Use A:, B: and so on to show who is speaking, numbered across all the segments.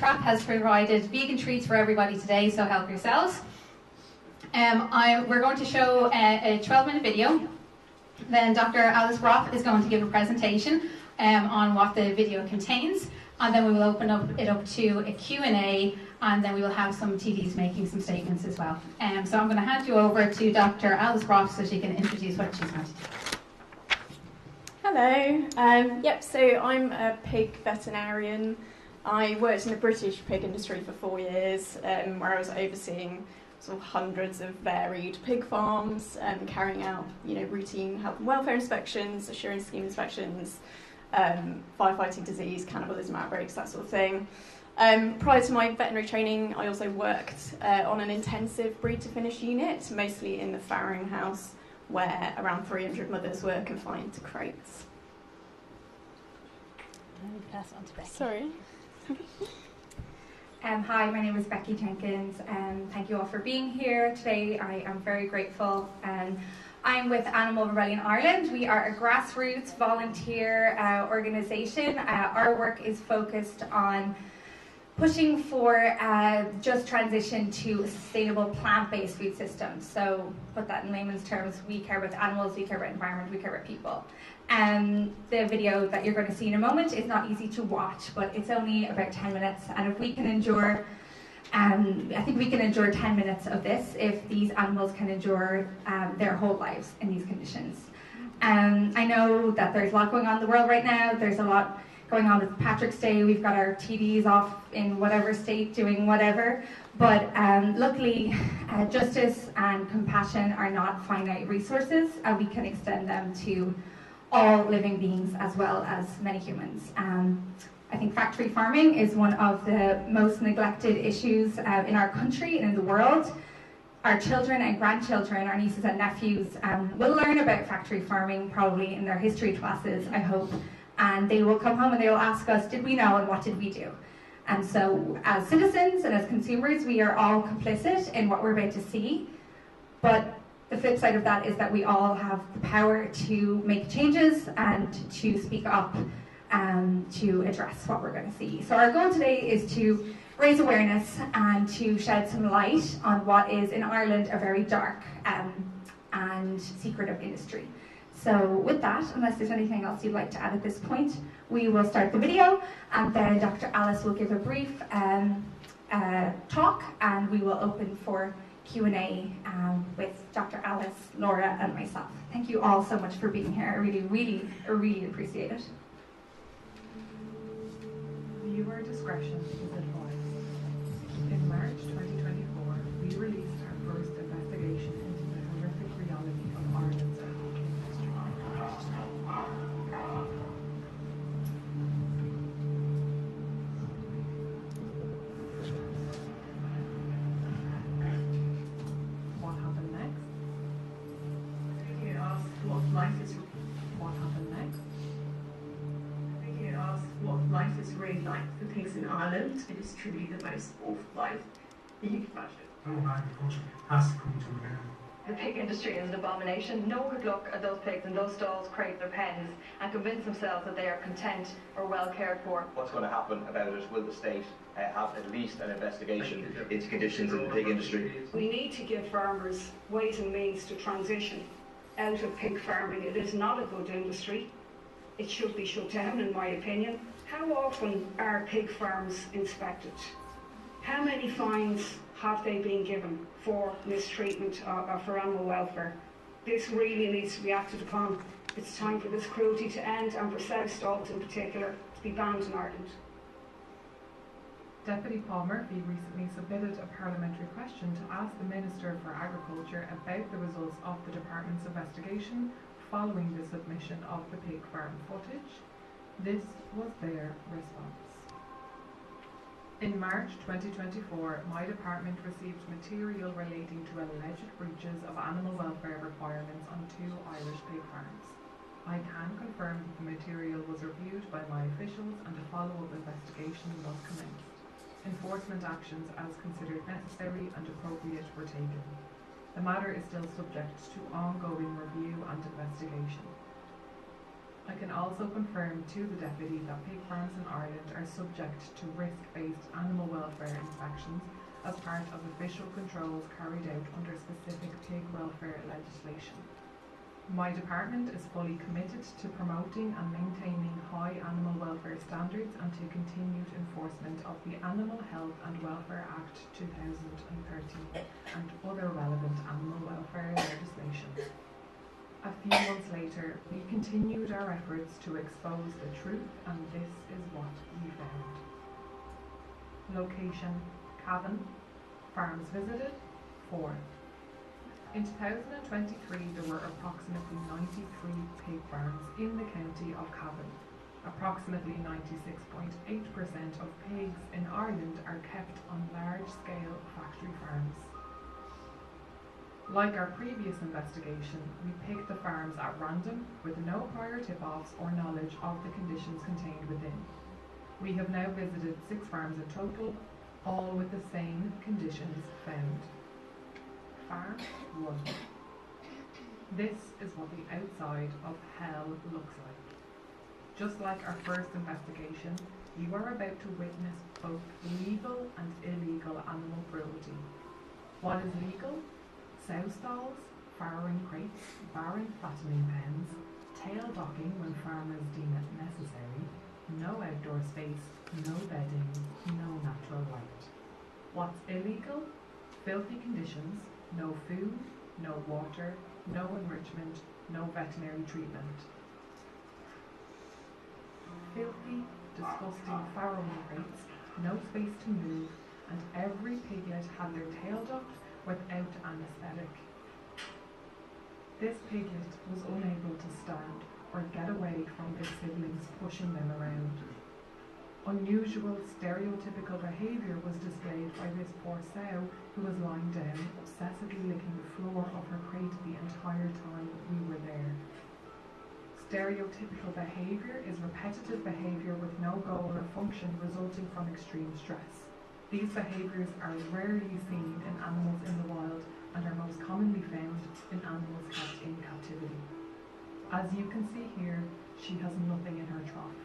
A: Trap has provided vegan treats for everybody today, so help yourselves. We're going to show a 12-minute video. Then Dr. Alice Roth is going to give a presentation on what the video contains, and then we will open it up to a Q&A, and then we will have some TDs making some statements as well. So I'm going to hand you over to Dr. Alice Roth so she can introduce what she's going to do.
B: Hello. So I'm a pig veterinarian. I worked in the British pig industry for 4 years, where I was overseeing sort of hundreds of varied pig farms, carrying out routine health and welfare inspections, assurance scheme inspections, firefighting disease, cannibalism outbreaks, that sort of thing. Prior to my veterinary training, I also worked on an intensive breed to finish unit, mostly in the farrowing house, where around 300 mothers were confined to crates.
A: Pass on to Becky.
B: Sorry.
C: Hi, my name is Becky Jenkins, and thank you all for being here today. I am very grateful. I'm with Animal Rebellion Ireland. We are a grassroots volunteer organisation. Our work is focused on pushing for just transition to a sustainable plant-based food system. So, put that in layman's terms, we care about animals, we care about environment, we care about people. The video that you're going to see in a moment is not easy to watch, but it's only about 10 minutes, and if we can endure, I think we can endure 10 minutes of this if these animals can endure their whole lives in these conditions. I know that there's a lot going on in the world right now. There's a lot going on with Patrick's Day. We've got our TDs off in whatever state doing whatever, but luckily justice and compassion are not finite resources, and we can extend them to all living beings as well as many humans. I think factory farming is one of the most neglected issues in our country and in the world. Our children and grandchildren, our nieces and nephews, will learn about factory farming probably in their history classes, I hope, and they will come home and they will ask us, did we know and what did we do? And so as citizens and as consumers, we are all complicit in what we're about to see, but the flip side of that is that we all have the power to make changes and to speak up to address what we're going to see. So our goal today is to raise awareness and to shed some light on what is in Ireland a very dark and secretive industry. So with that, unless there's anything else you'd like to add at this point, we will start the video, and then Dr. Alice will give a brief talk, and we will open for Q&A with Dr. Alice, Laura, and myself. Thank you all so much for being here. I really appreciate it.
D: Viewer discretion is advised. In March 2024, we released our first investigation into the horrific reality of Ireland's food industry. What happened next? You asked what life is. What happened next? You asked what life is really like for pigs in Ireland. It is truly the most awful life that you can imagine.
E: No agriculture has to come to an end.
F: The pig industry is an abomination. No one could look at those pigs in those stalls, crates or pens and convince themselves that they are content or well cared for.
G: What's going to happen about it? Will the state have at least an investigation into conditions in the pig industry?
H: We need to give farmers ways and means to transition out of pig farming. It is not a good industry. It should be shut down, in my opinion. How often are pig farms inspected? How many fines have they been given for mistreatment or for animal welfare? This really needs to be acted upon. It's time for this cruelty to end, and for sow stalls in particular to be banned in Ireland.
D: Deputy Paul Murphy recently submitted a parliamentary question to ask the Minister for Agriculture about the results of the department's investigation following the submission of the pig farm footage. This was their response. In March 2024, my department received material relating to alleged breaches of animal welfare requirements on 2 Irish pig farms. I can confirm that the material was reviewed by my officials and a follow-up investigation was commenced. Enforcement actions as considered necessary and appropriate were taken. The matter is still subject to ongoing review and investigation. I can also confirm to the Deputy that pig farms in Ireland are subject to risk-based animal inspections as part of official controls carried out under specific pig welfare legislation. My department is fully committed to promoting and maintaining high animal welfare standards and to continued enforcement of the Animal Health and Welfare Act 2013 and other relevant animal welfare legislation. A few months later, we continued our efforts to expose the truth, and this is what we found. Location: Cavan. Farms visited: 4. In 2023, there were approximately 93 pig farms in the county of Cavan. Approximately 96.8% of pigs in Ireland are kept on large-scale factory farms. Like our previous investigation, we picked the farms at random with no prior tip-offs or knowledge of the conditions contained within. We have now visited 6 farms in total, all with the same conditions found. Farm 1. This is what the outside of hell looks like. Just like our first investigation, you are about to witness both legal and illegal animal cruelty. What is legal? Sow stalls, farrowing crates, barren fattening pens, tail docking when farmers deem it necessary, no outdoor space, no bedding, no natural light. What's illegal? Filthy conditions, no food, no water, no enrichment, no veterinary treatment. Filthy, disgusting farrowing crates, no space to move, and every piglet had their tail docked without anaesthetic. This piglet was unable to stand or get away from its siblings pushing them around. Unusual, stereotypical behaviour was displayed by this poor sow who was lying down, obsessively licking the floor of her crate the entire time we were there. Stereotypical behaviour is repetitive behaviour with no goal or function resulting from extreme stress. These behaviours are rarely seen in animals in the wild and are most commonly found in animals kept in captivity. As you can see here, she has nothing in her trough.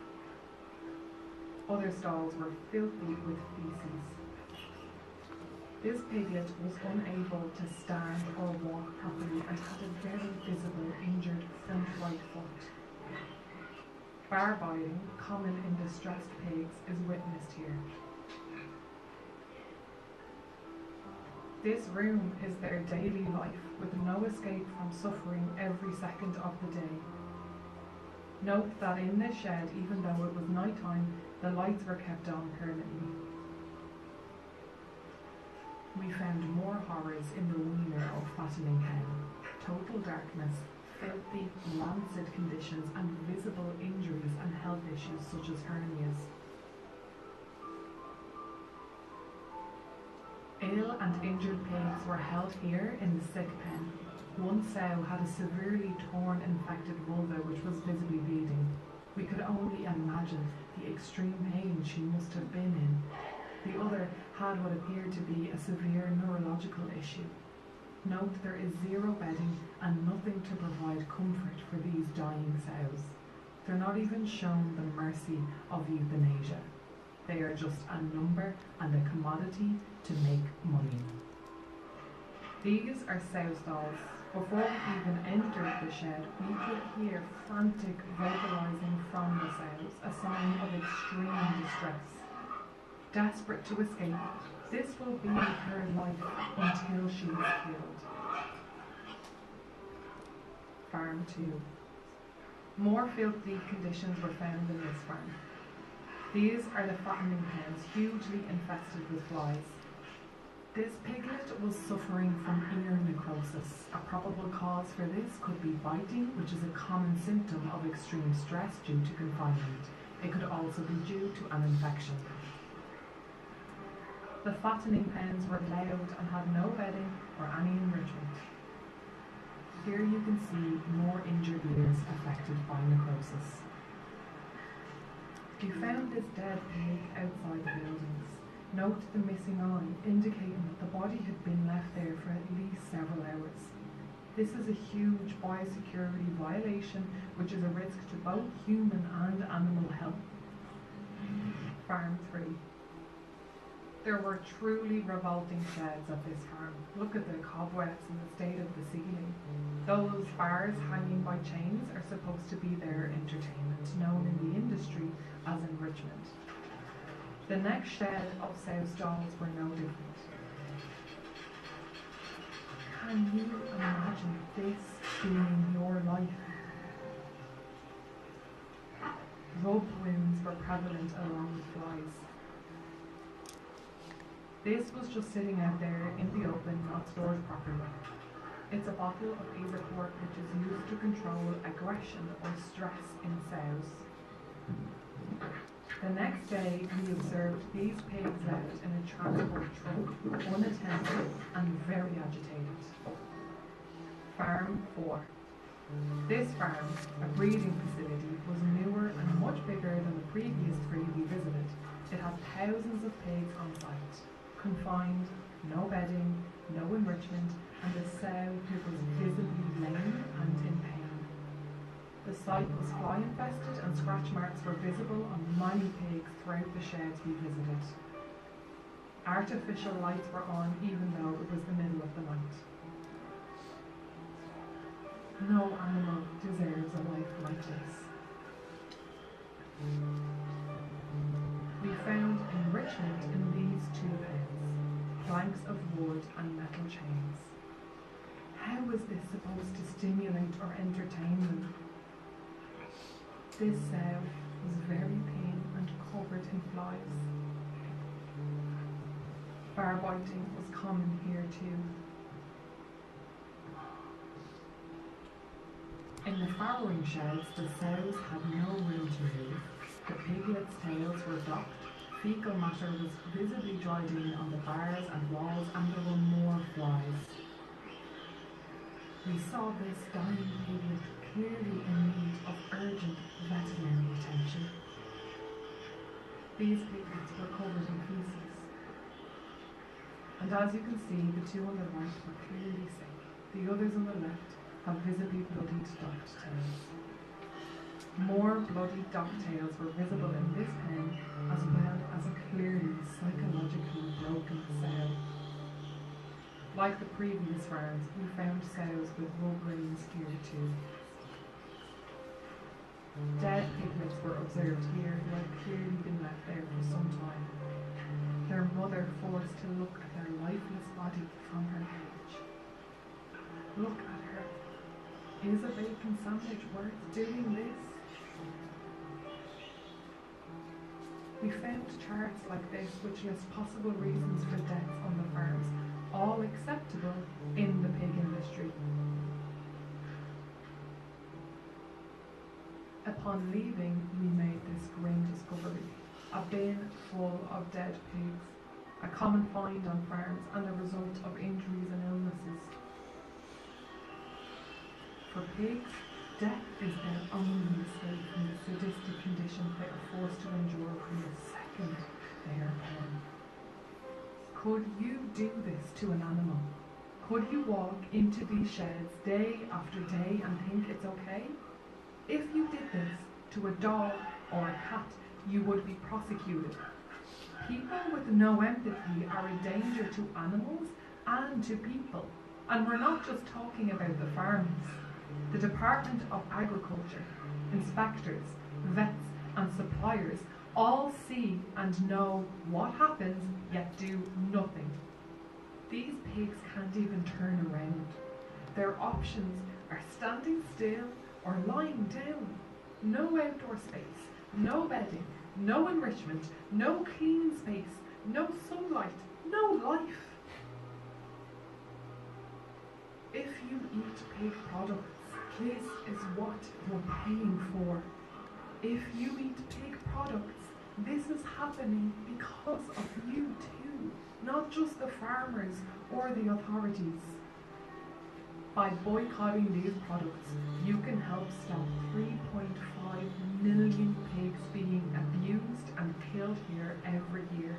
D: Other stalls were filthy with feces. This piglet was unable to stand or walk properly and had a very visible injured front right foot. Bar biting, common in distressed pigs, is witnessed here. This room is their daily life, with no escape from suffering every second of the day. Note that in this shed, even though it was night time, the lights were kept on permanently. We found more horrors in the wiener of fattening hen. Total darkness, filthy, rancid conditions, and visible injuries and health issues such as hernias. Ill and injured pigs were held here in the sick pen. One sow had a severely torn, infected vulva which was visibly bleeding. We could only imagine the extreme pain she must have been in. The other had what appeared to be a severe neurological issue. Note there is zero bedding and nothing to provide comfort for these dying sows. They're not even shown the mercy of euthanasia. They are just a number and a commodity to make money. These are sow stalls. Before we even entered the shed, we could hear frantic vocalizing from the sows, a sign of extreme distress. Desperate to escape, this will be her life until she is killed. Farm 2. More filthy conditions were found in this farm. These are the fattening pens, hugely infested with flies. This piglet was suffering from ear necrosis. A probable cause for this could be biting, which is a common symptom of extreme stress due to confinement. It could also be due to an infection. The fattening pens were loud and had no bedding or any enrichment. Here you can see more injured ears affected by necrosis. We found this dead pig outside the buildings. Note the missing eye, indicating that the body had been left there for at least several hours. This is a huge biosecurity violation, which is a risk to both human and animal health. Farm 3. There were truly revolting sheds at this farm. Look at the cobwebs and the state of the ceiling. Those bars hanging by chains are supposed to be their entertainment, known in the industry as enrichment. The next shed of sow stalls were no different. Can you imagine this being your life? Rub wounds were prevalent along with flies. This was just sitting out there in the open, not stored properly. It's a bottle of Azacort which is used to control aggression or stress in sows. The next day, we observed these pigs left in a transport truck, unattended and very agitated. Farm 4. This farm, a breeding facility, was newer and much bigger than the previous 3 we visited. It had thousands of pigs on site, confined, no bedding, no enrichment, and a sow who was visibly lame and in pain. The site was fly infested and scratch marks were visible on many pigs throughout the sheds we visited. Artificial lights were on even though it was the middle of the night. No animal deserves a life like this. We found enrichment in these 2 pens, planks of wood and metal chains. How was this supposed to stimulate or entertain them? This sow was very thin and covered in flies. Bar biting was common here too. In the farrowing sheds, the sows had no room to move. The piglets' tails were docked, fecal matter was visibly dried in on the bars and walls, and there were more flies. We saw this dying piglet clearly in need of urgent veterinary attention. These piglets were covered in feces. And as you can see, the 2 on the right were clearly sick. The others on the left have visibly bloodied docked tails. More bloody docked tails were visible in this pen, as well as a clearly psychologically broken sow. Like the previous farms, we found sows with rub rings here too. Dead piglets were observed here who had clearly been left there for some time. Their mother forced to look at their lifeless body from her cage. Look at her. Is a bacon sandwich worth doing this? We found charts like this which list possible reasons for deaths on the farms, all acceptable in the pig industry. Upon leaving, we made this grim discovery: a bin full of dead pigs, a common find on farms and a result of injuries and illnesses. For pigs, death is their only escape from the sadistic condition they are forced to endure from the second they are born. Could you do this to an animal? Could you walk into these sheds day after day and think it's okay? If you did this to a dog or a cat, you would be prosecuted. People with no empathy are a danger to animals and to people. And we're not just talking about the farms. The Department of Agriculture, inspectors, vets and suppliers all see and know what happens, yet do nothing. These pigs can't even turn around. Their options are standing still or lying down. No outdoor space, no bedding, no enrichment, no clean space, no sunlight, no life. If you eat pig products, this is what you're paying for. If you eat pig products, this is happening because of you too, not just the farmers or the authorities. By boycotting these products, you can help stop 3.5 million pigs being abused and killed here every year.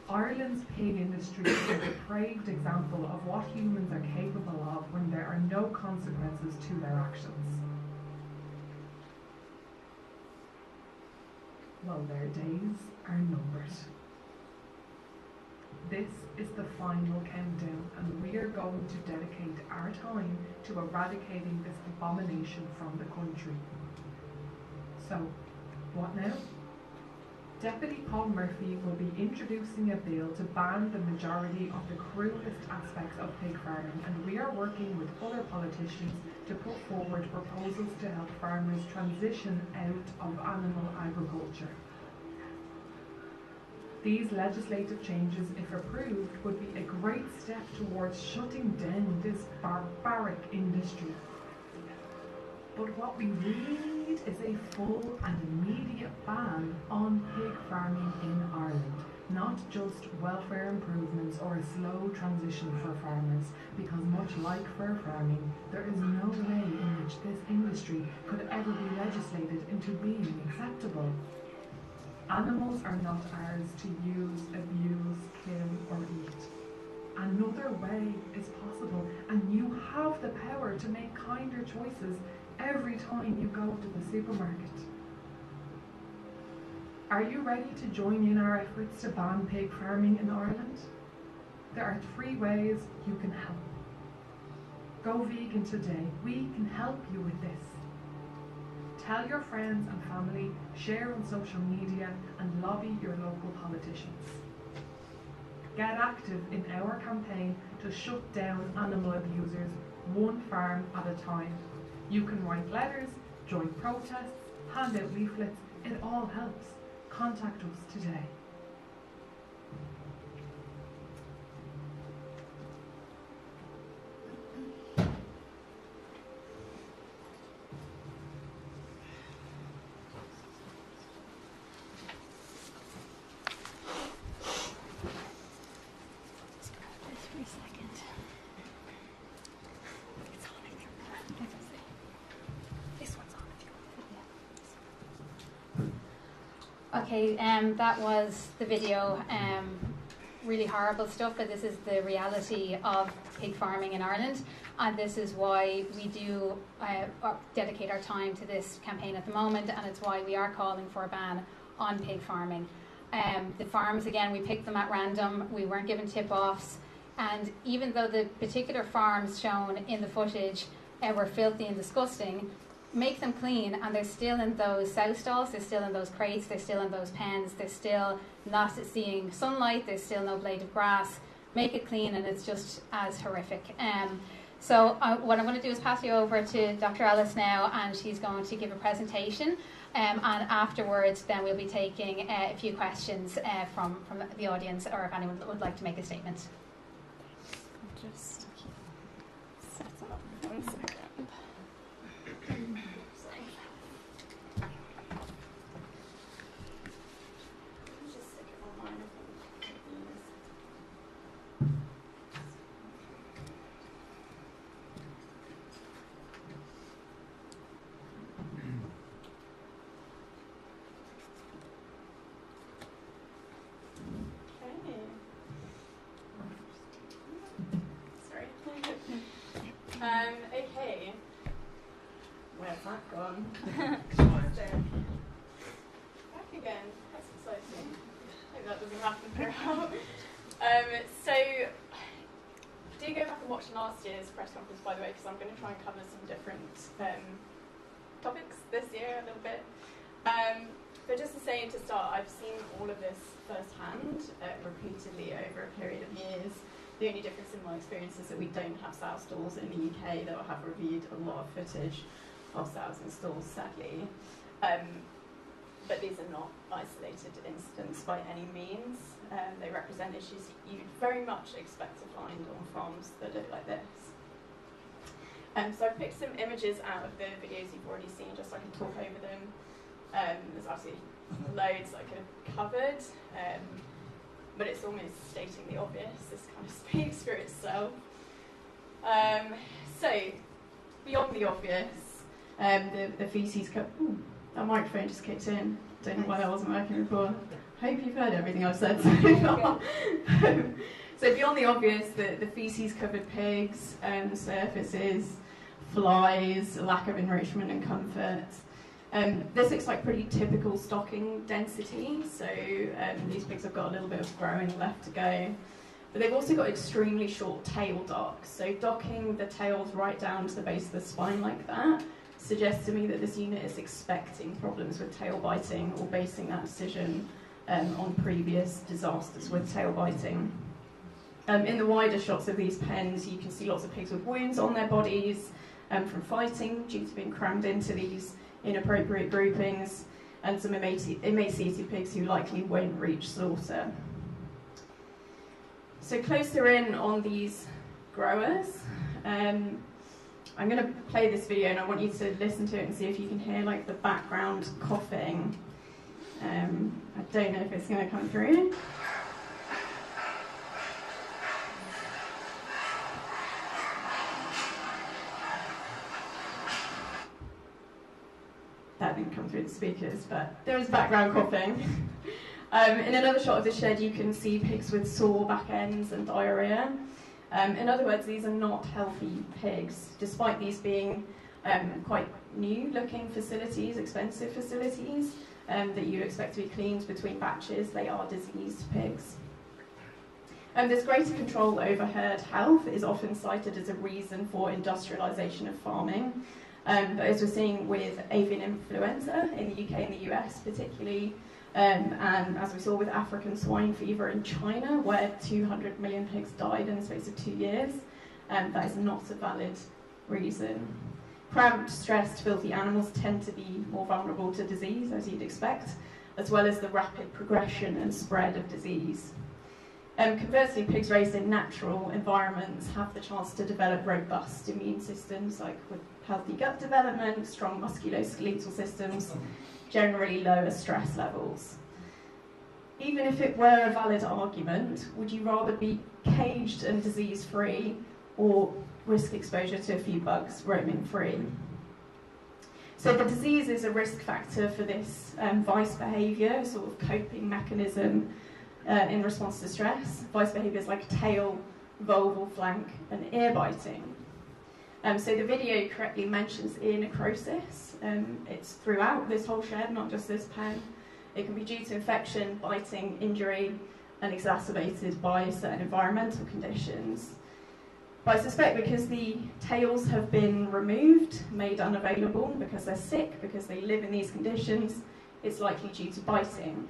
D: Ireland's pig industry is a depraved example of what humans are capable of when there are no consequences to their actions. well, their days are numbered. This is the final countdown, and we are going to dedicate our time to eradicating this abomination from the country. So, what now? Deputy Paul Murphy will be introducing a bill to ban the majority of the cruelest aspects of pig farming, and we are working with other politicians to put forward proposals to help farmers transition out of animal agriculture. These legislative changes, if approved, would be a great step towards shutting down this barbaric industry. But what we really need is a full and immediate ban on pig farming in Ireland, not just welfare improvements or a slow transition for farmers, because much like fur farming, there is no way in which this industry could ever be legislated into being acceptable. Animals are not ours to use, abuse, kill or eat. Another way is possible, and you have the power to make kinder choices every time you go to the supermarket. Are you ready to join in our efforts to ban pig farming in Ireland? There are 3 ways you can help. Go vegan today. We can help you with this. Tell your friends and family, share on social media, and lobby your local politicians. Get active in our campaign to shut down animal abusers, one farm at a time. You can write letters, join protests, hand out leaflets, it all helps. Contact us today.
A: Okay, that was the video. Really horrible stuff, but this is the reality of pig farming in Ireland, and this is why we do dedicate our time to this campaign at the moment, and it's why we are calling for a ban on pig farming. The farms, again, we picked them at random. We weren't given tip-offs, and even though the particular farms shown in the footage were filthy and disgusting, make them clean, and they're still in those sow stalls, they're still in those crates, they're still in those pens, they're still not seeing sunlight, there's still no blade of grass. Make it clean, and it's just as horrific. So what I'm going to do is pass you over to Dr. Ellis now, and she's going to give a presentation, and afterwards then we'll be taking a few questions from the audience, or if anyone would like to make a statement.
B: Just set up 1 second. Okay. Where's that gone? So, back again. That's exciting. Hope that doesn't happen very well. So, do go back and watch last year's press conference, by the way, because I'm going to try and cover some different topics this year a little bit. But just to say to start, I've seen all of this firsthand, repeatedly over a period of years. The only difference in my experience is that we don't have sow stalls in the UK, though I have reviewed a lot of footage of sows in stalls, sadly. But these are not isolated incidents by any means. They represent issues you'd very much expect to find on farms that look like this. So I've picked some images out of the videos you've already seen, just so I can talk over them. There's absolutely loads I could have covered. But it's almost stating the obvious. This kind of speaks for itself. So, beyond the obvious, the feces cup. Ooh, that microphone just kicked in. Don't know why that wasn't working before. Hope you've heard everything I've said so far. So beyond the obvious, the feces covered pigs, surfaces, flies, lack of enrichment and comfort. This looks like pretty typical stocking density, so these pigs have got a little bit of growing left to go. But they've also got extremely short tail docks, so docking the tails right down to the base of the spine like that suggests to me that this unit is expecting problems with tail biting or basing that decision on previous disasters with tail biting. In the wider shots of these pens, you can see lots of pigs with wounds on their bodies from fighting due to being crammed into these inappropriate groupings, and some emaciated pigs who likely won't reach slaughter. So closer in on these growers, I'm going to play this video and I want you to listen to it and see if you can hear like the background coughing. I don't know if it's going to come through. That didn't come through the speakers, but there is background coughing. In another shot of the shed, you can see pigs with sore back ends and diarrhea. In other words, these are not healthy pigs, despite these being quite new-looking facilities, expensive facilities, that you'd expect to be cleaned between batches. They are diseased pigs. This greater control over herd health is often cited as a reason for industrialisation of farming. But as we're seeing with avian influenza in the UK and the US particularly, and as we saw with African swine fever in China, where 200 million pigs died in the space of 2 years, that is not a valid reason. Cramped, stressed, filthy animals tend to be more vulnerable to disease, as you'd expect, as well as the rapid progression and spread of disease. Conversely, pigs raised in natural environments have the chance to develop robust immune systems, like with healthy gut development, strong musculoskeletal systems, generally lower stress levels. Even if it were a valid argument, would you rather be caged and disease-free or risk exposure to a few bugs roaming free? So the disease is a risk factor for this vice behaviour, sort of coping mechanism in response to stress. Vice behaviours like tail, vulval flank and ear biting. So the video correctly mentions ear necrosis. It's throughout this whole shed, not just this pen. It can be due to infection, biting, injury, and exacerbated by certain environmental conditions. But I suspect because the tails have been removed, made unavailable, because they're sick, because they live in these conditions, it's likely due to biting.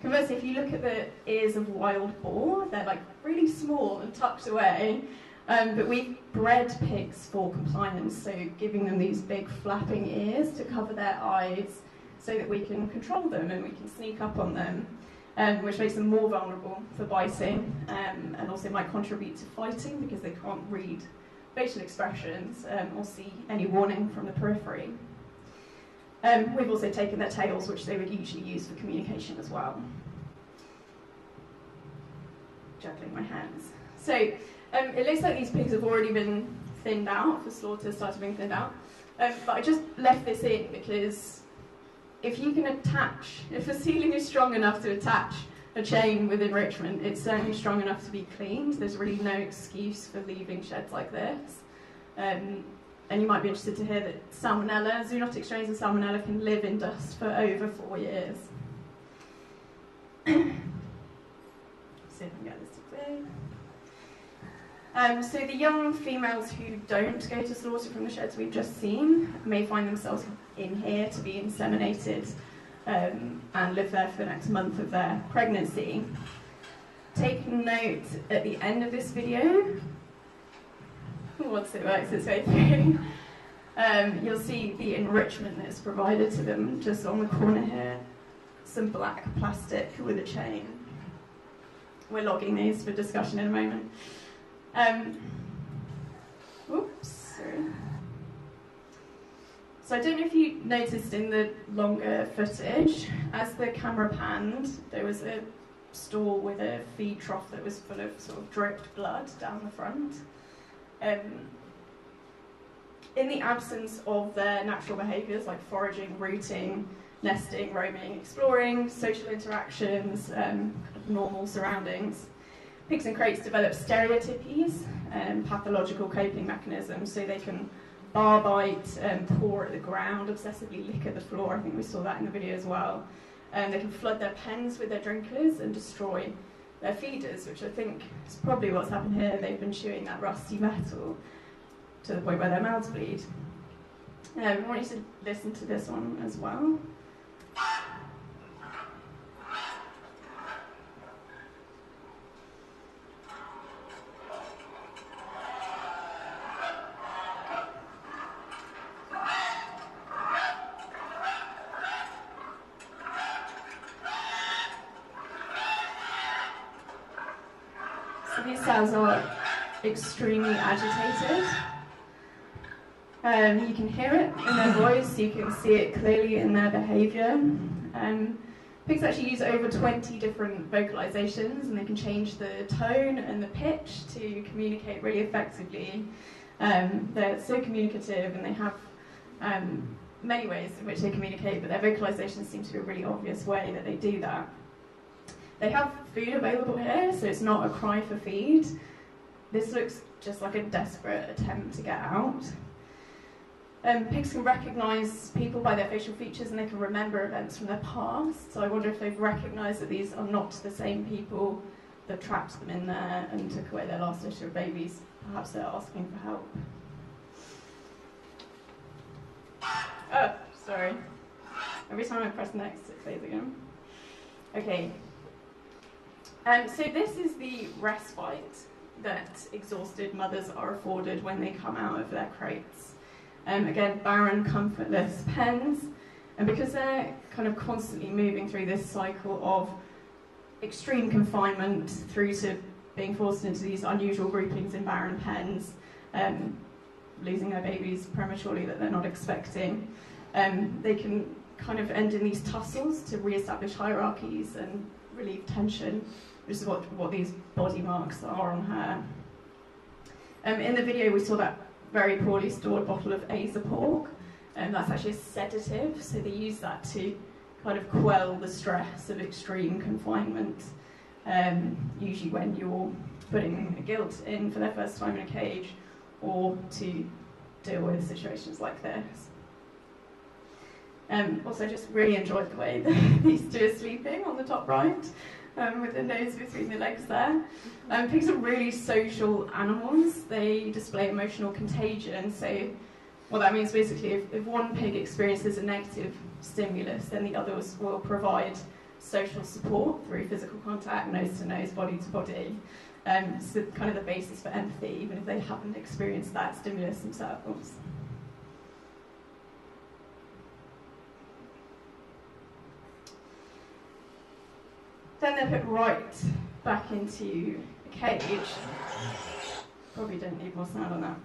B: Conversely, if you look at the ears of wild boar, they're like really small and tucked away. But we've bred pigs for compliance, so giving them these big flapping ears to cover their eyes so that we can control them and we can sneak up on them, which makes them more vulnerable for biting and also might contribute to fighting because they can't read facial expressions or see any warning from the periphery. We've also taken their tails, which they would usually use for communication as well. Juggling my hands. So it looks like these pigs have already been thinned out, for slaughter started being thinned out. But I just left this in because if you can attach, if the ceiling is strong enough to attach a chain with enrichment, it's certainly strong enough to be cleaned. There's really no excuse for leaving sheds like this. And you might be interested to hear that salmonella, zoonotic strains of salmonella can live in dust for over 4 years. See if I can get this to play. So the young females who don't go to slaughter from the sheds we've just seen may find themselves in here to be inseminated and live there for the next month of their pregnancy. Take note at the end of this video, once it works its way through, you'll see the enrichment that's provided to them just on the corner here. Some black plastic with a chain. We're logging these for discussion in a moment. Oops, sorry. So I don't know if you noticed in the longer footage, as the camera panned, there was a stall with a feed trough that was full of sort of dripped blood down the front. In the absence of their natural behaviours like foraging, rooting, nesting, roaming, exploring, social interactions, normal surroundings, pigs and crates develop stereotypies, pathological coping mechanisms, so they can bar bite, paw at the ground, obsessively lick at the floor. I think we saw that in the video as well. They can flood their pens with their drinkers and destroy their feeders, which I think is probably what's happened here. They've been chewing that rusty metal to the point where their mouths bleed. I want you to listen to this one as well. So these sounds are extremely agitated. You can hear it in their voice, you can see it clearly in their behaviour. Pigs actually use over 20 different vocalisations, and they can change the tone and the pitch to communicate really effectively. They're so communicative, and they have many ways in which they communicate, but their vocalisations seem to be a really obvious way that they do that. They have food available here, so it's not a cry for feed. This looks just like a desperate attempt to get out. Pigs can recognise people by their facial features, and they can remember events from their past. So I wonder if they've recognised that these are not the same people that trapped them in there and took away their last litter of babies. Perhaps they're asking for help. Oh, sorry. Every time I press next, it plays again. Okay. So this is the respite that exhausted mothers are afforded when they come out of their crates. Again, barren, comfortless pens, and because they're kind of constantly moving through this cycle of extreme confinement through to being forced into these unusual groupings in barren pens, losing their babies prematurely that they're not expecting, they can kind of end in these tussles to re-establish hierarchies and relieve tension, which is what these body marks are on her. In the video, we saw that very poorly stored bottle of Azaport, and that's actually a sedative, so they use that to kind of quell the stress of extreme confinement, usually when you're putting a gilt in for their first time in a cage, or to deal with situations like this. Also, just really enjoyed the way that these two are sleeping on the top right, with the nose between the legs there. Pigs are really social animals. They display emotional contagion. So what that means basically, if one pig experiences a negative stimulus, then the others will provide social support through physical contact, nose to nose, body to body. So kind of the basis for empathy, even if they haven't experienced that stimulus themselves. Then they're put right back into a cage. Probably don't need more sound on that.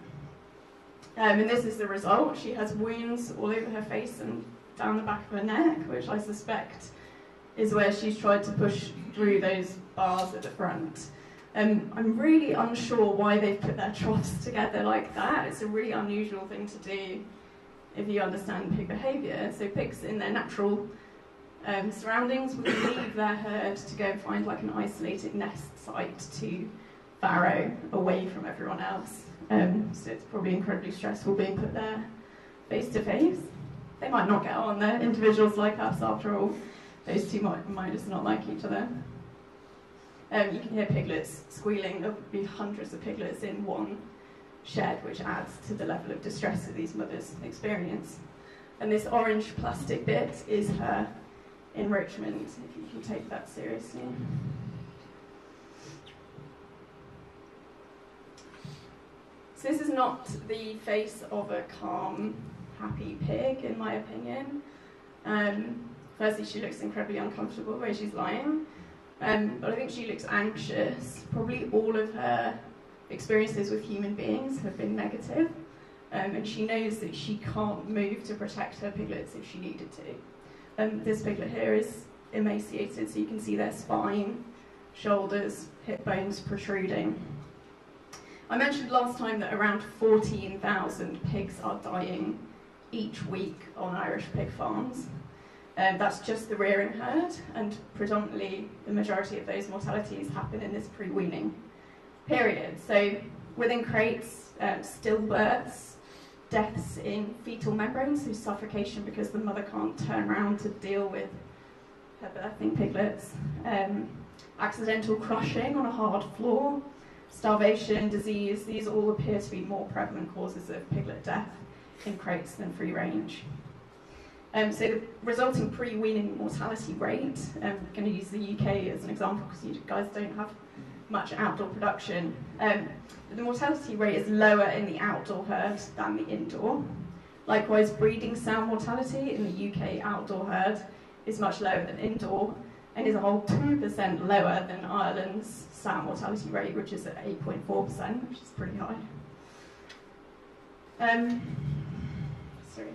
B: And this is the result. She has wounds all over her face and down the back of her neck, which I suspect is where she's tried to push through those bars at the front. I'm really unsure why they've put their troughs together like that. It's a really unusual thing to do if you understand pig behaviour. So pigs in their natural surroundings will leave their herd to go and find like an isolated nest site to farrow away from everyone else. So it's probably incredibly stressful being put there face to face. They might not get on, they're individuals like us after all. Those two might just not like each other. You can hear piglets squealing. There will be hundreds of piglets in one shed, which adds to the level of distress that these mothers experience. And this orange plastic bit is her enrichment, if you can take that seriously. So this is not the face of a calm, happy pig, in my opinion. Firstly, she looks incredibly uncomfortable where she's lying, but I think she looks anxious. Probably all of her experiences with human beings have been negative, and she knows that she can't move to protect her piglets if she needed to. This piglet here is emaciated, so you can see their spine, shoulders, hip bones protruding. I mentioned last time that around 14,000 pigs are dying each week on Irish pig farms. That's just the rearing herd, and predominantly the majority of those mortalities happen in this pre-weaning period. So within crates, stillbirths, deaths in fetal membranes, so suffocation because the mother can't turn around to deal with her birthing piglets, accidental crushing on a hard floor, starvation, disease. These all appear to be more prevalent causes of piglet death in crates than free range. So the resulting pre-weaning mortality rate, I'm going to use the UK as an example because you guys don't have much outdoor production. The mortality rate is lower in the outdoor herd than the indoor. Likewise, breeding sow mortality in the UK outdoor herd is much lower than indoor and is a whole 2% lower than Ireland's sow mortality rate, which is at 8.4%, which is pretty high. Sorry.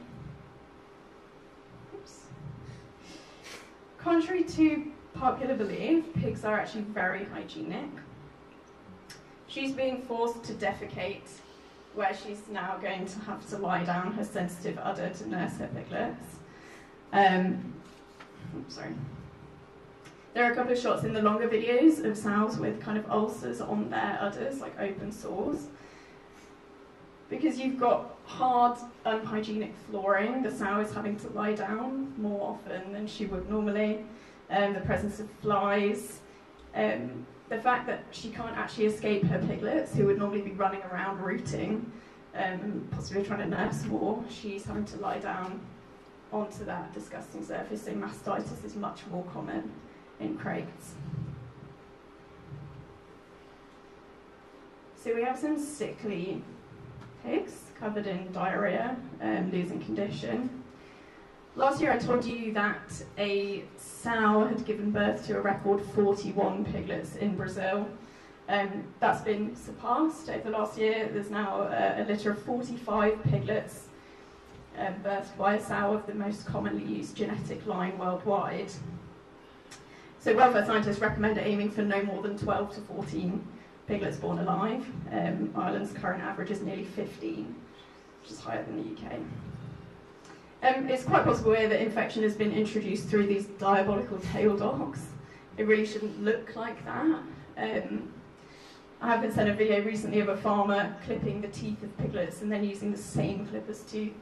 B: Oops. Contrary to popular belief, pigs are actually very hygienic. She's being forced to defecate, where she's now going to have to lie down her sensitive udder to nurse her piglets. Sorry. There are a couple of shots in the longer videos of sows with kind of ulcers on their udders, like open sores. Because you've got hard, unhygienic flooring, the sow is having to lie down more often than she would normally. The presence of flies, the fact that she can't actually escape her piglets, who would normally be running around rooting, possibly trying to nurse more, she's having to lie down onto that disgusting surface, so mastitis is much more common in crates. So we have some sickly pigs covered in diarrhea, losing condition. Last year I told you that a sow had given birth to a record 41 piglets in Brazil. That's been surpassed over the last year. There's now a litter of 45 piglets birthed by a sow of the most commonly used genetic line worldwide. So welfare scientists recommend aiming for no more than 12 to 14 piglets born alive. Ireland's current average is nearly 15, which is higher than the UK. It's quite possible here that infection has been introduced through these diabolical tail dogs. It really shouldn't look like that. I have been sent a video recently of a farmer clipping the teeth of piglets and then using the same clippers to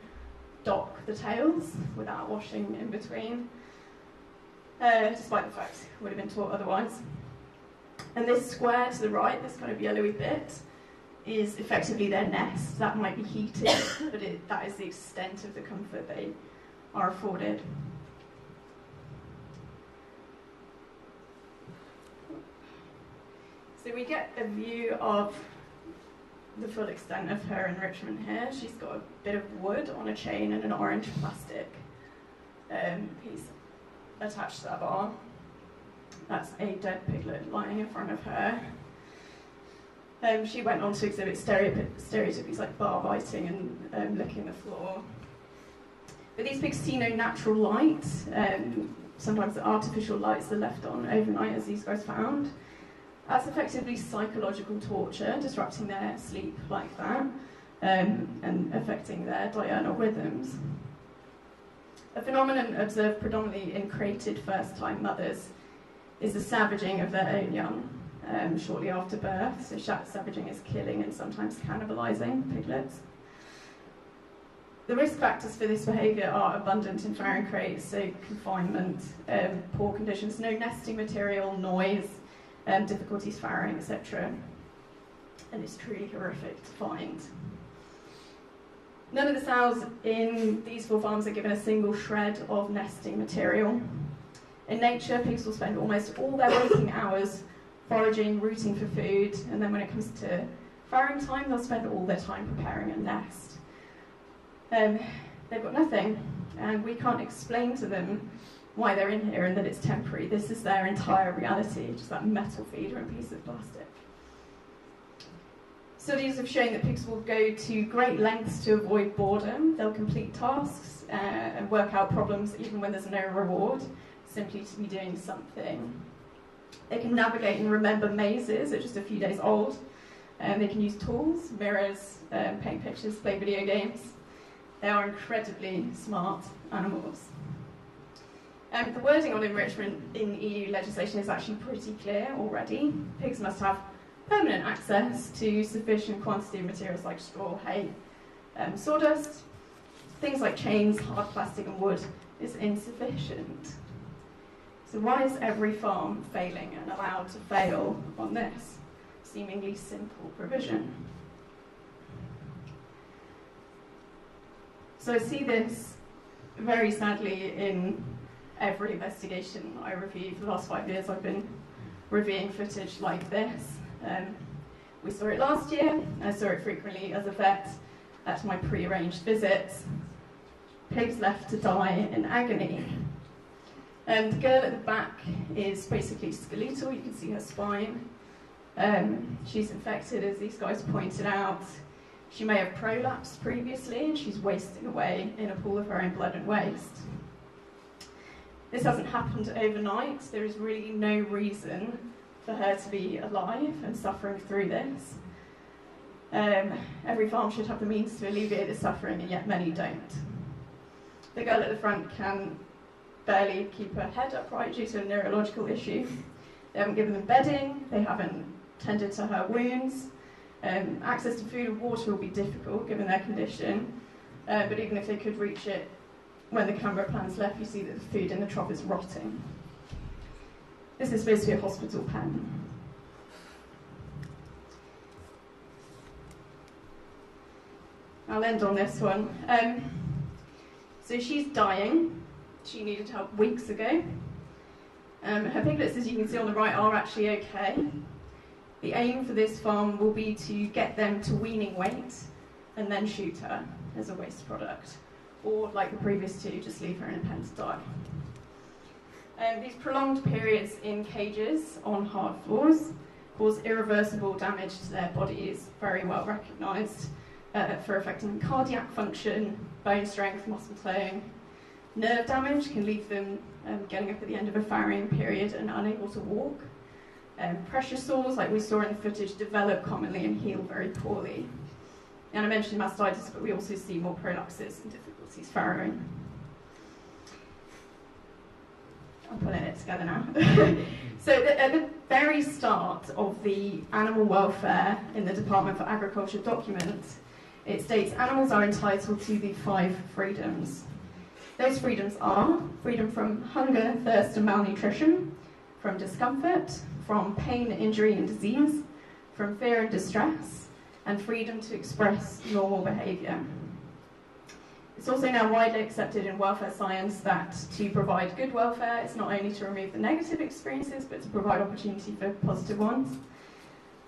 B: dock the tails without washing in between, despite the fact it would have been taught otherwise. And this square to the right, this kind of yellowy bit, is effectively their nest. That might be heated, but that is the extent of the comfort they are afforded. So we get a view of the full extent of her enrichment here. She's got a bit of wood on a chain and an orange plastic piece attached to that bar. That's a dead piglet lying in front of her. She went on to exhibit stereotypies like bar biting and licking the floor. But these pigs see no natural light. Sometimes the artificial lights are left on overnight, as these guys found. That's effectively psychological torture, disrupting their sleep like that, and affecting their diurnal rhythms. A phenomenon observed predominantly in crated first-time mothers is the savaging of their own young shortly after birth. So savaging is killing and sometimes cannibalising piglets. The risk factors for this behaviour are abundant in farrowing crates, so confinement, poor conditions, no nesting material, noise, difficulties farrowing, etc. And it's truly horrific to find. None of the sows in these 4 farms are given a single shred of nesting material. In nature, pigs will spend almost all their waking hours foraging, rooting for food, and then when it comes to farrowing time, they'll spend all their time preparing a nest. They've got nothing, and we can't explain to them why they're in here and that it's temporary. This is their entire reality, just that metal feeder and piece of plastic. Studies have shown that pigs will go to great lengths to avoid boredom. They'll complete tasks and work out problems even when there's no reward, simply to be doing something. They can navigate and remember mazes at just a few days old. They can use tools, mirrors, paint pictures, play video games. They are incredibly smart animals. The wording on enrichment in EU legislation is actually pretty clear already. Pigs must have permanent access to sufficient quantity of materials like straw, hay, sawdust. Things like chains, hard plastic and wood is insufficient. So why is every farm failing and allowed to fail on this seemingly simple provision? So I see this very sadly in every investigation I review. For the last 5 years I've been reviewing footage like this. We saw it last year. I saw it frequently as a vet at my pre-arranged visits. Pigs left to die in agony. The girl at the back is basically skeletal. You can see her spine. She's infected, as these guys pointed out. She may have prolapsed previously, and she's wasting away in a pool of her own blood and waste. This hasn't happened overnight. There is really no reason for her to be alive and suffering through this. Every farm should have the means to alleviate the suffering, and yet many don't. The girl at the front can barely keep her head upright due to a neurological issue. They haven't given them bedding, they haven't tended to her wounds. Access to food and water will be difficult given their condition, but even if they could reach it, when the camera pans left, you see that the food in the trough is rotting. This is supposed to be a hospital pen. I'll end on this one. So she's dying. She needed help weeks ago. Her piglets, as you can see on the right, are actually okay. The aim for this farm will be to get them to weaning weight and then shoot her as a waste product. Or, like the previous two, just leave her in a pen to die. These prolonged periods in cages on hard floors cause irreversible damage to their bodies, very well recognised, for affecting cardiac function, bone strength, muscle tone. Nerve damage can leave them getting up at the end of a farrowing period and unable to walk. Pressure sores, like we saw in the footage, develop commonly and heal very poorly. And I mentioned mastitis, but we also see more prolapses and difficulties farrowing. I'm pulling it together now. So at the very start of the animal welfare in the Department for Agriculture document, it states animals are entitled to the 5 freedoms. Those freedoms are freedom from hunger, thirst and malnutrition, from discomfort, from pain, injury and disease, from fear and distress, and freedom to express normal behaviour. It's also now widely accepted in welfare science that to provide good welfare is not only to remove the negative experiences, but to provide opportunity for positive ones.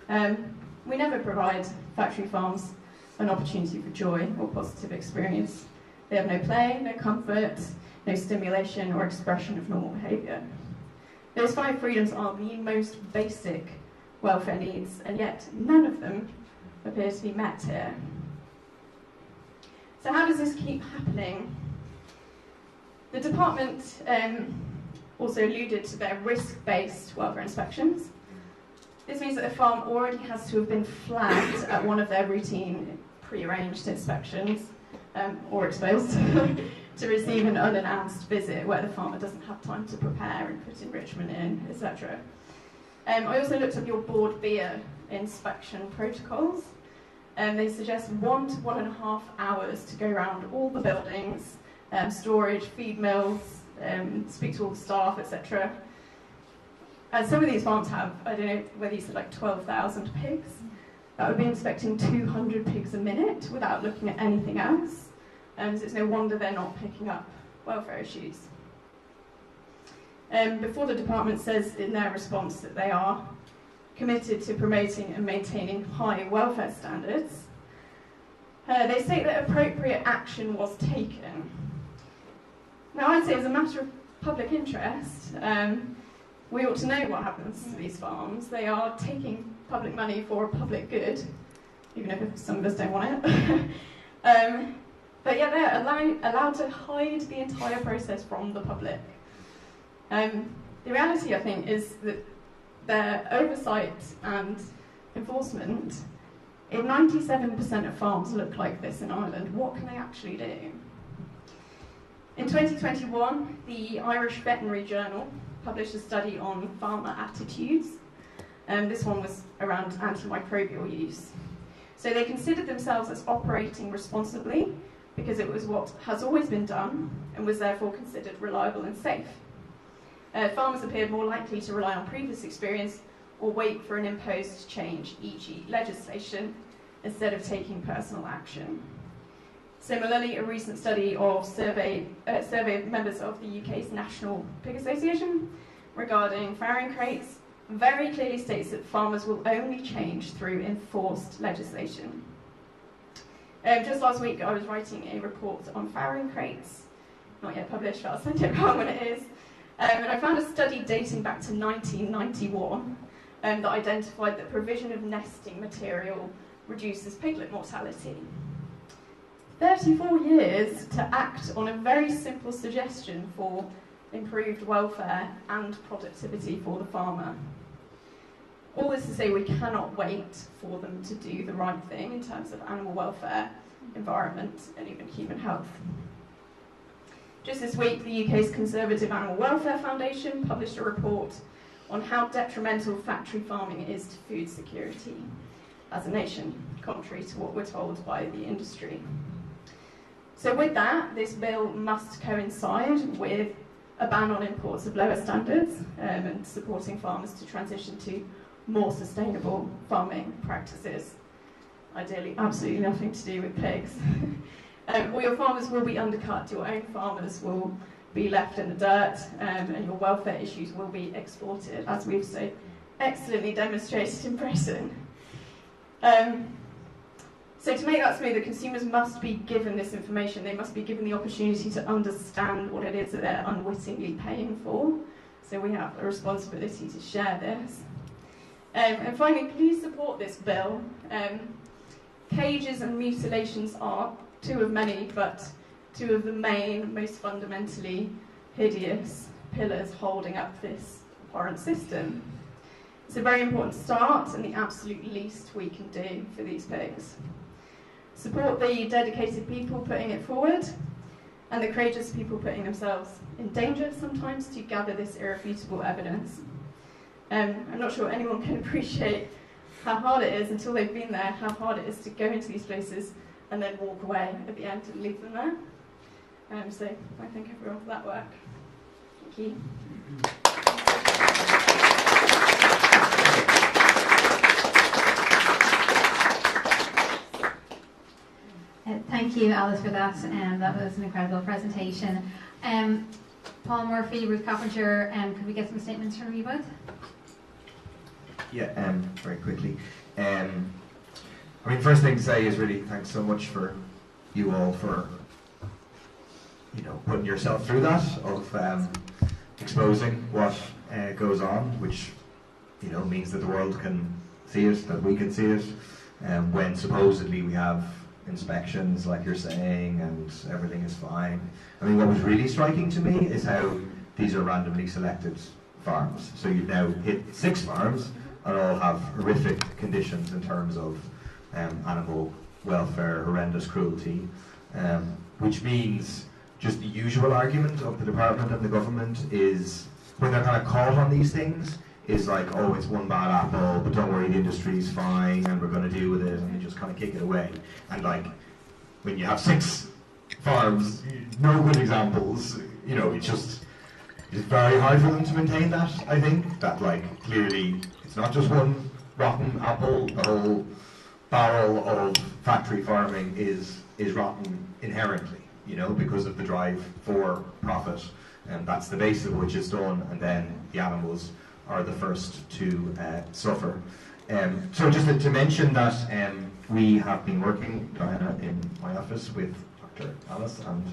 B: We never provide factory farms an opportunity for joy or positive experience. They have no play, no comfort, no stimulation or expression of normal behaviour. Those 5 freedoms are the most basic welfare needs, and yet none of them appear to be met here. So how does this keep happening? The department also alluded to their risk-based welfare inspections. This means that a farm already has to have been flagged at one of their routine pre-arranged inspections, or exposed, to receive an unannounced visit where the farmer doesn't have time to prepare and put enrichment in, etc. I also looked up your board beer inspection protocols. They suggest 1 to 1.5 hours to go around all the buildings, storage, feed mills, speak to all the staff, etc. And some of these farms have, I don't know whether you said like 12,000 pigs. That would be inspecting 200 pigs a minute without looking at anything else. So it's no wonder they're not picking up welfare issues. Before the department says in their response that they are committed to promoting and maintaining high welfare standards, they state that appropriate action was taken. Now I'd say as a matter of public interest, we ought to know what happens to these farms. They are taking public money for a public good, even if some of us don't want it. But yeah, they're allowed to hide the entire process from the public. The reality, I think, is that their oversight and enforcement, if 97% of farms look like this in Ireland, what can they actually do? In 2021, the Irish Veterinary Journal published a study on farmer attitudes. This one was around antimicrobial use. So they considered themselves as operating responsibly because it was what has always been done and was therefore considered reliable and safe. Farmers appeared more likely to rely on previous experience or wait for an imposed change, e.g. legislation, instead of taking personal action. Similarly, a recent study of survey of members of the UK's National Pig Association regarding farrowing crates very clearly states that farmers will only change through enforced legislation. Just last week I was writing a report on farrowing crates, not yet published, but I'll send it around when it is. And I found a study dating back to 1991 that identified that provision of nesting material reduces piglet mortality. 34 years to act on a very simple suggestion for improved welfare and productivity for the farmer. All this to say we cannot wait for them to do the right thing in terms of animal welfare, environment and even human health. Just this week, the UK's Conservative Animal Welfare Foundation published a report on how detrimental factory farming is to food security as a nation, contrary to what we're told by the industry. So with that, this bill must coincide with a ban on imports of lower standards and supporting farmers to transition to more sustainable farming practices. Ideally, absolutely nothing to do with pigs. All your farmers will be undercut, your own farmers will be left in the dirt, and your welfare issues will be exported, as we've so excellently demonstrated in Britain. So to make that smoother, consumers must be given this information. They must be given the opportunity to understand what it is that they're unwittingly paying for. So we have a responsibility to share this. And finally, please support this bill. Cages and mutilations are two of many, but two of the main, most fundamentally hideous pillars holding up this abhorrent system. It's a very important start and the absolute least we can do for these pigs. Support the dedicated people putting it forward and the courageous people putting themselves in danger sometimes to gather this irrefutable evidence. I'm not sure anyone can appreciate how hard it is until they've been there, how hard it is to go into these places and then walk away at the end and leave them there. So I thank everyone for that work. Thank you.
A: Thank you, Alice, for that. That was an incredible presentation. Paul Murphy, Ruth Coppinger, could we get some statements from you both?
I: Yeah, very quickly. I mean, first thing to say is really thanks so much for you all for, you know, putting yourself through that, of exposing what goes on, which, you know, means that the world can see it, that we can see it, when supposedly we have inspections, like you're saying, and everything is fine. I mean, what was really striking to me is how these are randomly selected farms. So you've now hit 6 farms, and all have horrific conditions in terms of animal welfare, horrendous cruelty, which means just the usual argument of the department and the government is, when they're kind of caught on these things, is like, oh, it's one bad apple, but don't worry, the industry's fine, and we're going to deal with it, and they just kind of kick it away. And like, when you have 6 farms, no good examples, you know, it's very hard for them to maintain that, I think, that like, clearly, it's not just one rotten apple, the whole barrel of factory farming is rotten inherently, you know, because of the drive for profit, and that's the base of which is done, and then the animals are the first to suffer. So just to mention that we have been working, Diana, in my office with Dr. Alice and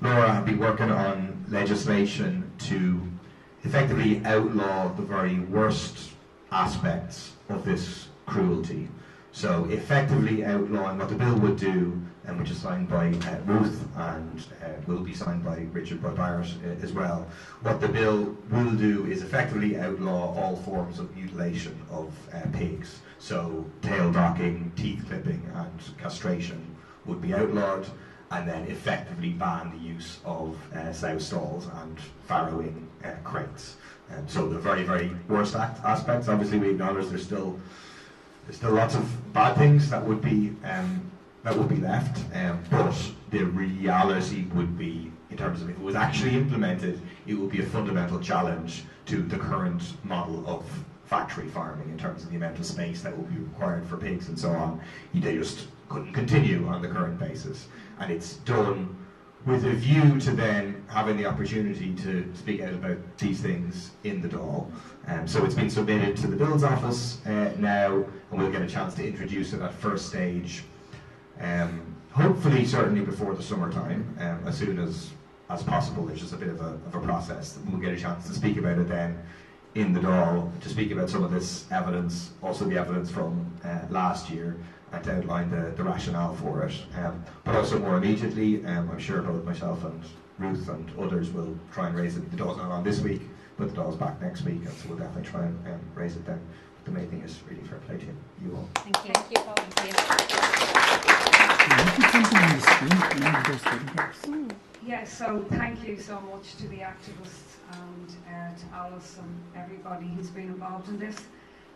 I: Laura have been working on legislation to effectively outlaw the very worst aspects of this cruelty. So effectively outlawing what the bill would do, and which is signed by Ruth and will be signed by Richard Barrett as well. What the bill will do is effectively outlaw all forms of mutilation of pigs. So tail docking, teeth clipping and castration would be outlawed, and then effectively ban the use of sow stalls and farrowing crates. So the very, very worst aspects, obviously we acknowledge there's still there's still lots of bad things that would be left, but the reality would be, in terms of if it was actually implemented, it would be a fundamental challenge to the current model of factory farming in terms of the amount of space that would be required for pigs and so on. They just couldn't continue on the current basis, and it's done with a view to then having the opportunity to speak out about these things in the Dáil. So it's been submitted to the Bills Office now, and we'll get a chance to introduce it at first stage, hopefully certainly before the summertime, as soon as possible. It's just a bit of a process. We'll get a chance to speak about it then in the Dáil, to speak about some of this evidence, also the evidence from last year, and to outline the rationale for it. But also more immediately, I'm sure both myself and Ruth and others will try and raise it. The Dáil's not on this week, but the Dáil's back next week, and so we'll definitely try and raise it then. The main thing is really fair play to you all.
A: Thank you. Thank you, Paul.
H: Yeah, so thank you so much to the activists and to Alice and everybody who's been involved in this.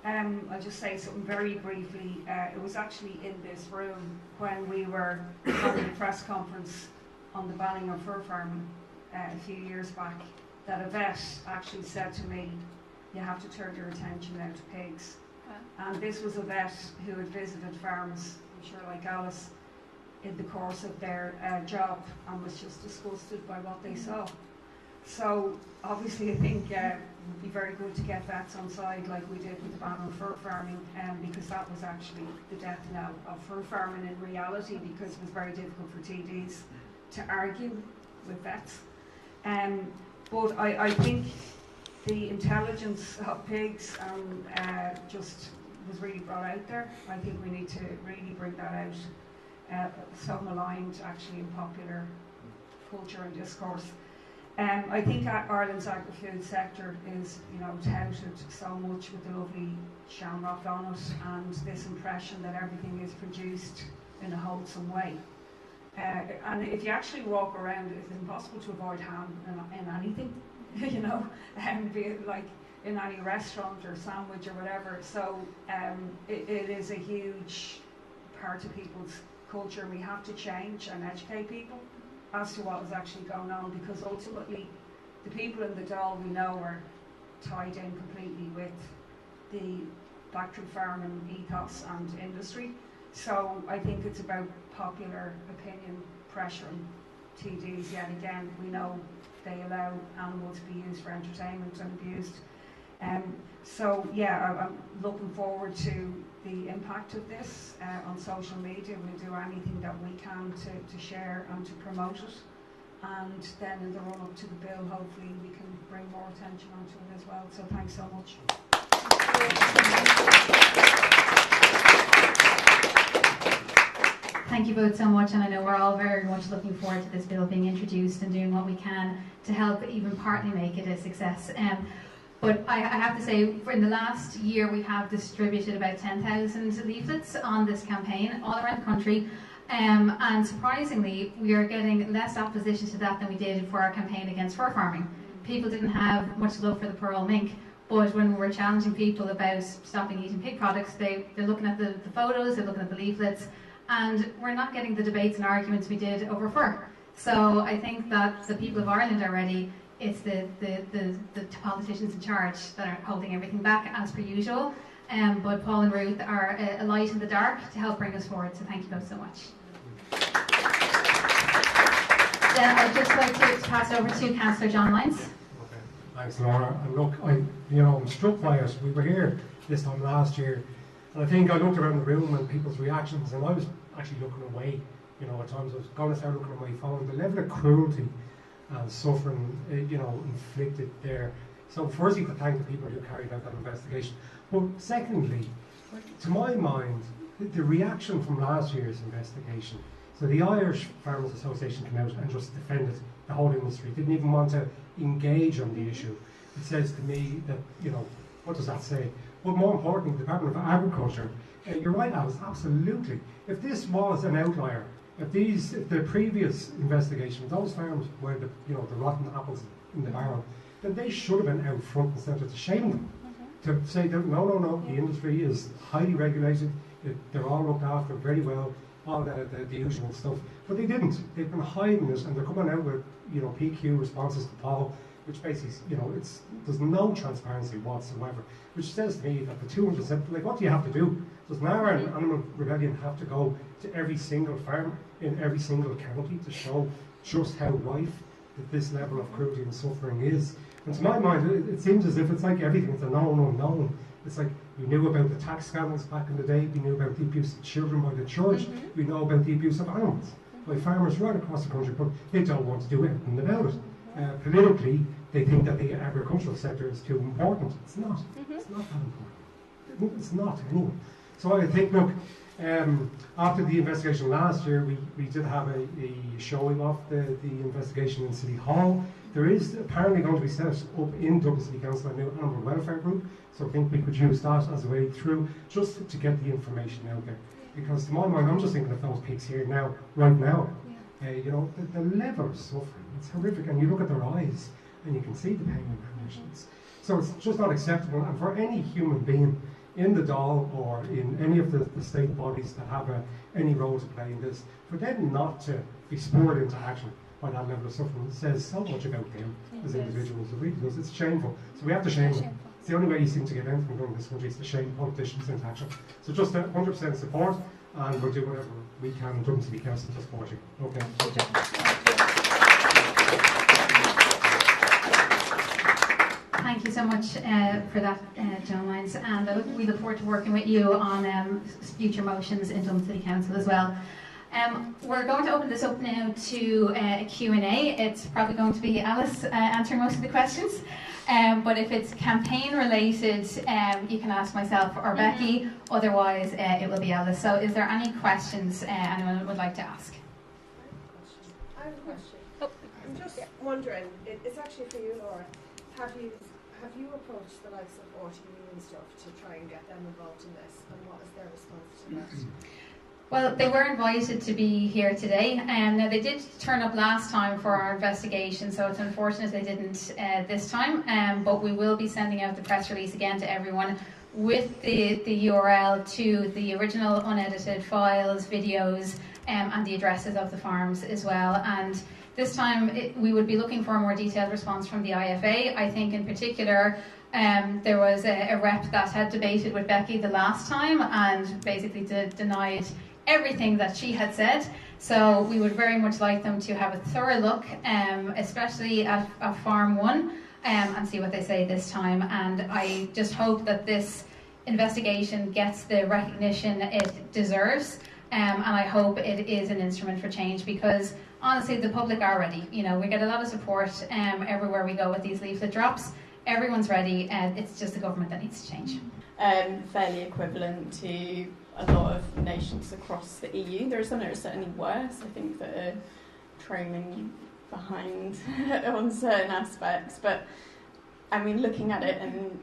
H: I'll just say something very briefly. It was actually in this room when we were having a press conference on the banning of fur farming a few years back, that a vet actually said to me, you have to turn your attention now to pigs. And this was a vet who had visited farms, I'm sure like Alice, in the course of their job, and was just disgusted by what they saw. So obviously I think it would be very good to get vets on side like we did with the ban on fur farming, because that was actually the death knell of fur farming in reality, because it was very difficult for TDs to argue with vets. But I think the intelligence of pigs just was really brought out there. I think we need to really bring that out, so maligned actually in popular culture and discourse. I think Ireland's agri-food sector is, touted so much with the lovely shamrock on it, and this impression that everything is produced in a wholesome way. And if you actually walk around, it's impossible to avoid ham in anything, be it like in any restaurant or sandwich or whatever. So it is a huge part of people's culture. We have to change and educate people as to what is actually going on, because ultimately the people in the Dáil we know are tied in completely with the factory farming ethos and industry. So I think it's about popular opinion pressuring TDs yet again. We know they allow animals to be used for entertainment and abused. So yeah, I'm looking forward to the impact of this on social media. We'll do anything that we can to share and to promote it. And then in the run up to the bill, hopefully we can bring more attention onto it as well. So thanks so much.
A: Thank you both so much, and I know we're all very much looking forward to this bill being introduced and doing what we can to help even partly make it a success. But I have to say, in the last year we have distributed about 10,000 leaflets on this campaign all around the country, and surprisingly we are getting less opposition to that than we did for our campaign against fur farming. People didn't have much love for the pearl mink, but when we were challenging people about stopping eating pig products, they're looking at the photos, they're looking at the leaflets, and we're not getting the debates and arguments we did over fur. So I think that the people of Ireland are ready. It's the politicians in charge that are holding everything back as per usual. But Paul and Ruth are a light in the dark to help bring us forward. So thank you both so much. Then I'd just like to pass it over to Councillor John Lyons.
J: Okay. Thanks, Laura. And look, I'm struck by it. We were here this time last year, and I think I looked around the room and people's reactions, and I was actually looking away. At times I was going to start looking away, following the level of cruelty and suffering, inflicted there. So firstly, to thank the people who carried out that investigation. But secondly, to my mind, the reaction from last year's investigation. So the Irish Farmers Association came out and just defended the whole industry. Didn't even want to engage on the issue. It says to me that, what does that say? But more importantly, the Department of Agriculture, you're right, Alice, absolutely. If this was an outlier, if the previous investigation, those farms were the rotten apples in the barrel, then they should have been out front and centre to shame them. to say that no, the industry is highly regulated, they're all looked after very well, all the usual stuff. But they didn't. They've been hiding it, and they're coming out with, you know, PQ responses to Paul, which basically, you know, there's no transparency whatsoever, which says to me that the 200%, like, what do you have to do? Does now our Animal Rebellion have to go to every single farm in every single county to show just how rife that this level of cruelty and suffering is? And to my mind, it seems as if it's like everything, it's a known unknown. It's like we knew about the tax scandals back in the day, we knew about the abuse of children by the church, we know about the abuse of animals by farmers right across the country, but they don't want to do anything about it. Politically, they think that the agricultural sector is too important. It's not. It's not that important. It's not, anyway. So I think, look, after the investigation last year, we did have a showing of the investigation in City Hall. There is apparently going to be set up in Dublin City Council a new animal welfare group, so I think we could use that as a way through, just to get the information out there. Because to my mind, I'm just thinking of those pigs here now, right now. You know, the level of suffering, it's horrific, and you look at their eyes, and you can see the pain and conditions. So it's just not acceptable, and for any human being in the Dáil or in any of the state bodies that have any role to play in this, for them not to be spurred into action by that level of suffering, it says so much about them as individuals. It really does. It's shameful. So we have to shame them. It's the only way you seem to get anything done in this country is to shame politicians into action. So just 100% support, and we'll do whatever we can in Dublin City Council to support you. Okay.
A: Thank you so much for that, John Lyons, and we look forward to working with you on future motions in Dublin City Council as well. We're going to open this up now to a Q&A. It's probably going to be Alice answering most of the questions, but if it's campaign related, you can ask myself or Becky, otherwise it will be Alice. So is there any questions anyone would like to ask?
K: I have a question. I'm just wondering, it's actually for you, Laura. Have you approached the likes of RTE and stuff to try and get them involved in this, and what is their response to that?
A: Well, they were invited to be here today. Now, they did turn up last time for our investigation, so it's unfortunate they didn't this time, but we will be sending out the press release again to everyone with the URL to the original unedited files, videos, and the addresses of the farms as well. And this time we would be looking for a more detailed response from the IFA. I think in particular there was a rep that had debated with Becky the last time and basically denied everything that she had said. So we would very much like them to have a thorough look, especially at Farm 1, and see what they say this time. And I just hope that this investigation gets the recognition it deserves, and I hope it is an instrument for change, because honestly the public are ready. You know, we get a lot of support everywhere we go with these leaflet drops. Everyone's ready, and it's just the government that needs to change.
B: Fairly equivalent to a lot of nations across the EU. There are some that are certainly worse, I think, that are trailing behind on certain aspects. But I mean, looking at it and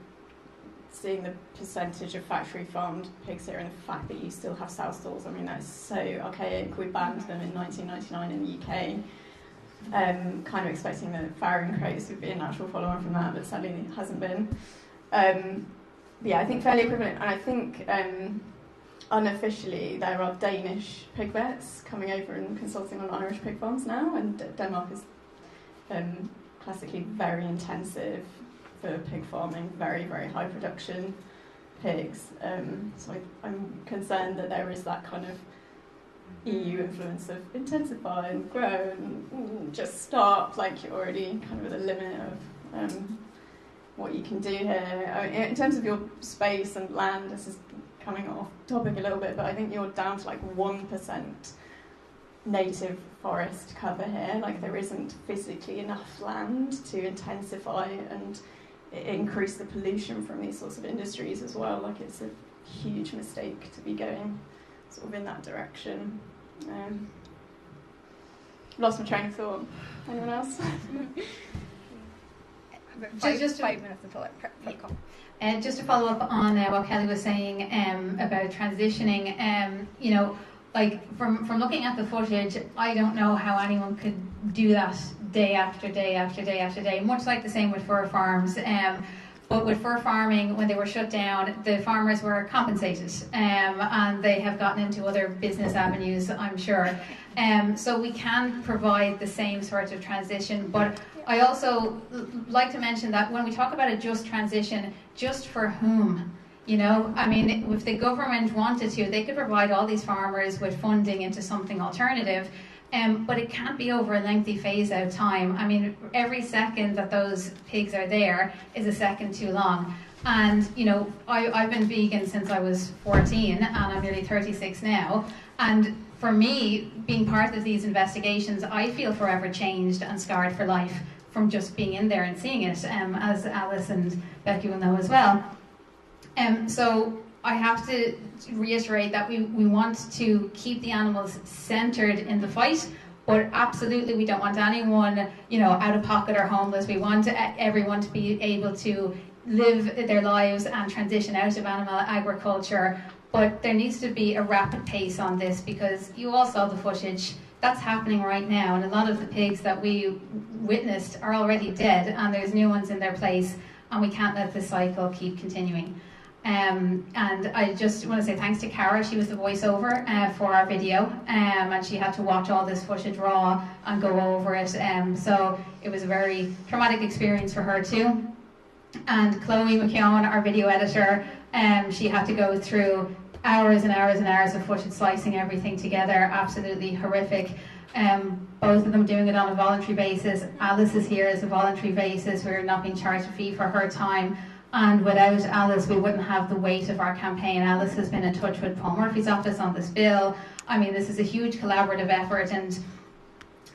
B: seeing the percentage of factory farmed pigs here and the fact that you still have sow stalls, I mean, that's so archaic. We banned them in 1999 in the UK. Kind of expecting that farrowing craze would be a natural follow-on from that, but sadly it hasn't been. Yeah, I think fairly equivalent, and I think unofficially there are Danish pig vets coming over and consulting on Irish pig farms now, and Denmark is classically very intensive for pig farming, very, very high production pigs. So I'm concerned that there is that kind of EU influence of intensify and grow and just stop, like you're already kind of at the limit of what you can do here. I mean, in terms of your space and land, this is coming off topic a little bit, but I think you're down to like 1% native forest cover here. Like there isn't physically enough land to intensify and increase the pollution from these sorts of industries as well. Like it's a huge mistake to be going sort of in that direction. Lost my train of thought. Anyone else?
A: Just
C: 5 minutes until I protocol.
A: Just to follow up on what Kelly was saying about transitioning, you know, like from looking at the footage, I don't know how anyone could do that day after day after day after day, much like the same with fur farms. But with fur farming, when they were shut down, the farmers were compensated, and they have gotten into other business avenues, I'm sure. So we can provide the same sort of transition. But I also like to mention that when we talk about a just transition, just for whom? You know, I mean, if the government wanted to, they could provide all these farmers with funding into something alternative. But it can't be over a lengthy phase-out time. I mean, every second that those pigs are there is a second too long. And, you know, I've been vegan since I was 14, and I'm nearly 36 now. And for me, being part of these investigations, I feel forever changed and scarred for life from just being in there and seeing it, as Alice and Becky will know as well. So I have to reiterate that we want to keep the animals centred in the fight, but absolutely we don't want anyone, you know, out of pocket or homeless. We want everyone to be able to live their lives and transition out of animal agriculture, but there needs to be a rapid pace on this, because you all saw the footage. That's happening right now, and a lot of the pigs that we witnessed are already dead, and there's new ones in their place, and we can't let this cycle keep continuing. And I just want to say thanks to Cara. She was the voiceover for our video, and she had to watch all this footage raw and go over it. So it was a very traumatic experience for her too. And Chloe McKeown, our video editor, she had to go through hours and hours and hours of footage, slicing everything together. Absolutely horrific. Both of them doing it on a voluntary basis. Alice is here as a voluntary basis. We're not being charged a fee for her time. And without Alice, we wouldn't have the weight of our campaign. Alice has been in touch with Paul Murphy's office on this bill. I mean, this is a huge collaborative effort, and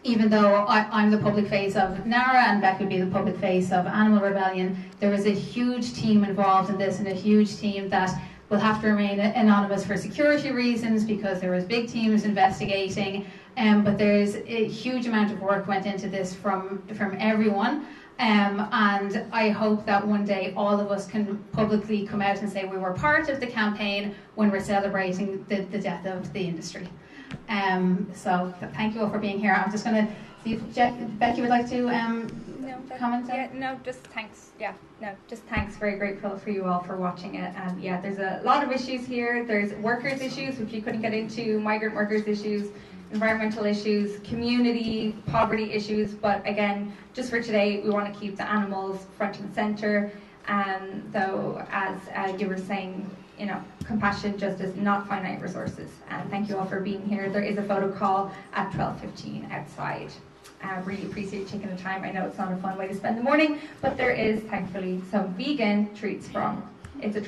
A: even though I'm the public face of NARA and Beck would be the public face of Animal Rebellion, there is a huge team involved in this, and a huge team that will have to remain anonymous for security reasons, because there was big teams investigating, but there's a huge amount of work went into this from everyone. And I hope that one day all of us can publicly come out and say we were part of the campaign when we're celebrating the death of the industry. So thank you all for being here. I'm just going to see if Becky would like to comment.
C: Just thanks. Very grateful for you all for watching it. And yeah, there's a lot of issues here. There's workers' issues, which you couldn't get into, migrant workers' issues, environmental issues, community, poverty issues, but again, just for today, we want to keep the animals front and center. Though, as you were saying, you know, compassion, justice, not finite resources. And thank you all for being here. There is a photo call at 12:15 outside. Really appreciate you taking the time. I know it's not a fun way to spend the morning, but there is thankfully some vegan treats from. It's a